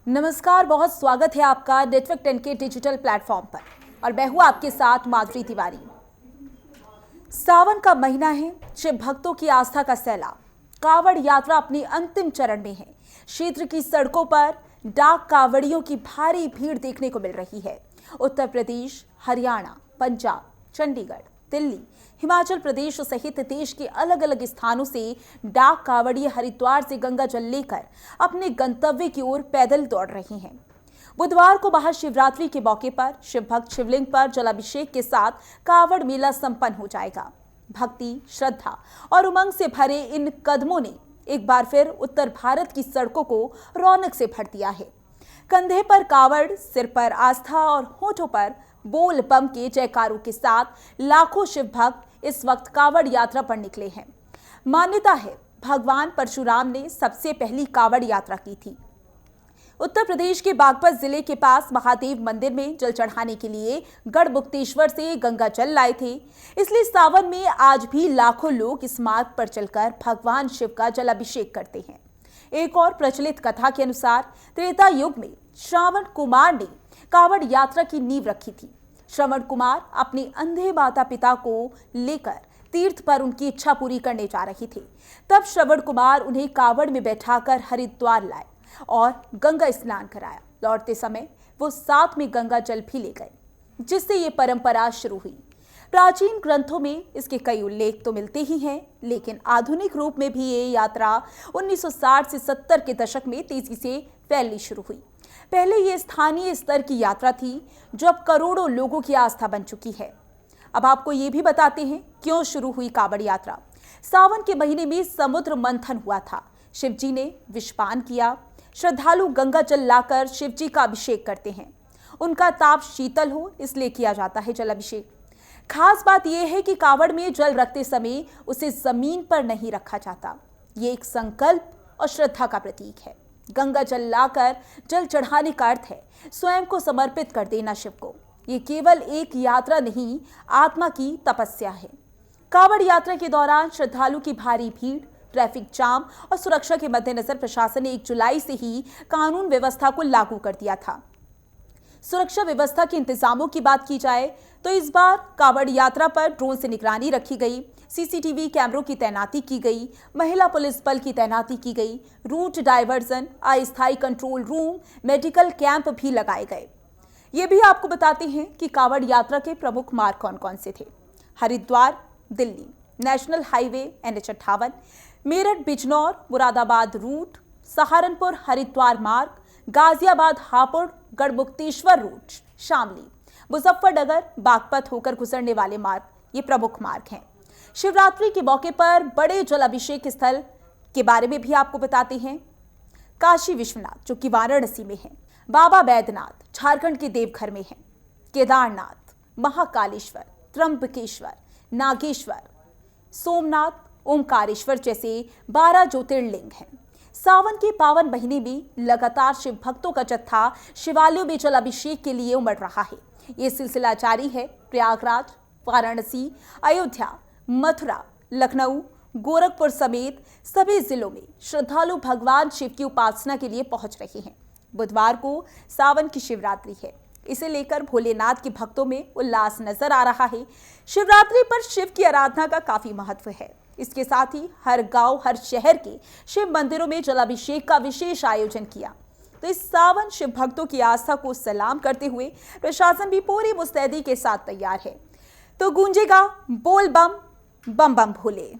नमस्कार, बहुत स्वागत है आपका नेटवर्क 10 के डिजिटल प्लेटफॉर्म पर और मैं हूं आपके साथ माधुरी तिवारी। सावन का महीना है, शिव भक्तों की आस्था का सैलाब। कावड़ यात्रा अपनी अंतिम चरण में है। क्षेत्र की सड़कों पर डाक कावड़ियों की भारी भीड़ देखने को मिल रही है। उत्तर प्रदेश, हरियाणा, पंजाब, चंडीगढ़, दिल्ली, हिमाचल प्रदेश सहित देश के अलग अलग स्थानों से डाक कावड़िए हरिद्वार से गंगा जल लेकर अपने गंतव्य की ओर पैदल दौड़ रहे हैं। बुधवार को महाशिवरात्रि के मौके पर शिव भक्त शिवलिंग पर जलाभिषेक के साथ कावड़ मेला संपन्न हो जाएगा। भक्ति, श्रद्धा और उमंग से भरे इन कदमों ने एक बार फिर उत्तर भारत की सड़कों को रौनक से भर दिया है। कंधे पर कावड़, सिर पर आस्था और होठों पर बोल बम के जयकारों के साथ लाखों शिव भक्त इस वक्त कावड़ यात्रा पर निकले हैं। मान्यता है भगवान परशुराम ने सबसे पहली कावड़ यात्रा की थी। उत्तर प्रदेश के बागपत जिले के पास महादेव मंदिर में जल चढ़ाने के लिए गढ़मुक्तेश्वर से गंगा जल लाए थे। इसलिए सावन में आज भी लाखों लोग इस मार्ग पर चलकर भगवान शिव का जलाभिषेक करते हैं। एक और प्रचलित कथा के अनुसार त्रेता युग में श्रावण कुमार ने कावड़ यात्रा की नींव रखी थी। श्रवण कुमार अपने अंधे माता पिता को लेकर तीर्थ पर उनकी इच्छा पूरी करने जा रहे थे। तब श्रवण कुमार उन्हें कावड़ में बैठाकर हरिद्वार लाए और गंगा स्नान कराया। लौटते समय वो साथ में गंगा जल भी ले गए, जिससे ये परंपरा शुरू हुई। प्राचीन ग्रंथों में इसके कई उल्लेख तो मिलते ही हैं, लेकिन आधुनिक रूप में भी ये यात्रा 1960 से 70 के दशक में तेजी से फैलनी शुरू हुई। पहले ये स्थानीय स्तर की यात्रा थी, जो अब करोड़ों लोगों की आस्था बन चुकी है। अब आपको ये भी बताते हैं क्यों शुरू हुई कावड़ यात्रा। सावन के महीने में समुद्र मंथन हुआ था। शिव जी ने विषपान किया। श्रद्धालु गंगा जल लाकर शिव जी का अभिषेक करते हैं। उनका ताप शीतल हो, इसलिए किया जाता है जलाभिषेक। खास बात यह है कि कावड़ में जल रखते समय उसे जमीन पर नहीं रखा जाता। ये एक संकल्प और श्रद्धा का प्रतीक है। गंगा जल लाकर जल चढ़ाने का अर्थ है स्वयं को समर्पित कर देना शिव को। ये केवल एक यात्रा नहीं, आत्मा की तपस्या है। कावड़ यात्रा के दौरान श्रद्धालु की भारी भीड़, ट्रैफिक जाम और सुरक्षा के मद्देनजर प्रशासन ने 1 जुलाई से ही कानून व्यवस्था को लागू कर दिया था। सुरक्षा व्यवस्था के इंतजामों की बात की जाए तो इस बार कावड़ यात्रा पर ड्रोन से निगरानी रखी गई, सीसीटीवी कैमरों की तैनाती की गई, महिला पुलिस बल की तैनाती की गई, रूट डायवर्जन, अस्थायी कंट्रोल रूम, मेडिकल कैंप भी लगाए गए। ये भी आपको बताते हैं कि कावड़ यात्रा के प्रमुख मार्ग कौन कौन से थे। Haridwar, Delhi, national highway NH58, Meerut Bijnor Moradabad route, Saharanpur Haridwar मार्ग, गाजियाबाद हापुड़ गढ़मुक्तेश्वर रूट, शामली, मुजफ्फरनगर बागपत होकर गुजरने वाले मार्ग, ये प्रमुख मार्ग हैं। शिवरात्रि के मौके पर बड़े जलाभिषेक स्थल के बारे में भी आपको बताते हैं। काशी विश्वनाथ, जो कि वाराणसी में है, बाबा बैद्यनाथ झारखंड के देवघर में है, केदारनाथ, महाकालेश्वर, त्र्यंबकेश्वर, नागेश्वर, सोमनाथ, ओमकारेश्वर जैसे 12 ज्योतिर्लिंग हैं। सावन के पावन महीने में लगातार शिव भक्तों का जत्था शिवालयों में जलाभिषेक के लिए उमड़ रहा है। ये सिलसिला जारी है। प्रयागराज, वाराणसी, अयोध्या, मथुरा, लखनऊ, गोरखपुर समेत सभी जिलों में श्रद्धालु भगवान शिव की उपासना के लिए पहुंच रहे हैं। बुधवार को सावन की शिवरात्रि है। इसे लेकर भोलेनाथ के भक्तों में उल्लास नजर आ रहा है। शिवरात्रि पर शिव की आराधना का काफी महत्व है। इसके साथ ही हर गांव, हर शहर के शिव मंदिरों में जलाभिषेक का विशेष आयोजन किया। तो इस सावन शिव भक्तों की आस्था को सलाम करते हुए प्रशासन भी पूरी मुस्तैदी के साथ तैयार है। तो गूंजेगा बोल बम, बम बम भोले।